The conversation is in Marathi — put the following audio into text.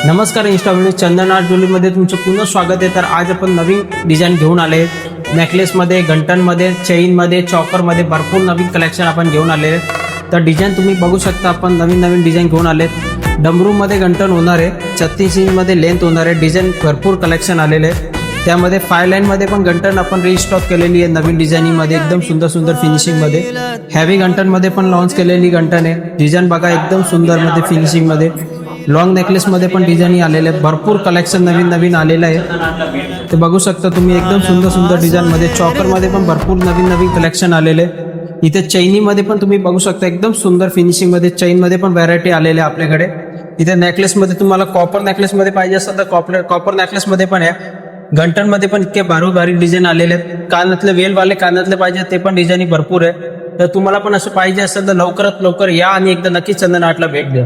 नमस्कार इंस्टामध्ये चंदन आर्ट ज्वेलरीमध्ये तुमचं पुन्हा स्वागत आहे। तर आज आपण नवीन डिझाईन घेऊन आले। नेकलेसमध्ये, घंटांमध्ये, चेनमध्ये, चॉकरमध्ये भरपूर नवीन कलेक्शन आपण घेऊन आले। तर डिझाईन तुम्ही बघू शकता, आपण नवीन डिझाईन घेऊन आले। डमरूमध्ये घंटन होणार आहे, 36 इंचमध्ये लेंथ होणार आहे। डिझाईन भरपूर कलेक्शन आलेले आहे। त्यामध्ये 5 लाईनमध्ये पण घंटन आपण रिस्टॉक केलेली आहे नवीन डिझाईनिंगमध्ये, एकदम सुंदर फिनिशिंगमध्ये। हेवी घंटनमध्ये पण लॉन्च केलेली घंटन आहे। डिझाईन बघा एकदम सुंदरमध्ये फिनिशिंगमध्ये। लॉन्ग नेकलेसमध्ये पण डिझाईन आलेले आहेत। भरपूर कलेक्शन नवीन आलेलं आहे, ते बघू शकता तुम्ही। एकदम सुंदर डिझाईनमध्ये। चॉकरमध्ये पण भरपूर नवीन कलेक्शन आलेले। इथे चैनीमध्ये पण तुम्ही बघू शकता, एकदम सुंदर फिनिशिंगमध्ये। चैनमध्ये पण व्हरायटी आलेले आपल्याकडे। इथे नेकलेसमध्ये तुम्हाला कॉपर नेकलेसमध्ये पाहिजे असेल तर कॉपर नेकलेसमध्ये पण आहे। घंटनमध्ये पण इतके भारी डिझाईन आलेले आहेत। कानातले वेलवाले कानातले पाहिजे ते पण डिझाईन भरपूर आहे। तर तुम्हाला पण असं पाहिजे असेल तर लवकरात लवकर या आणि एकदा नक्की चंदन आर्टला भेट द्या।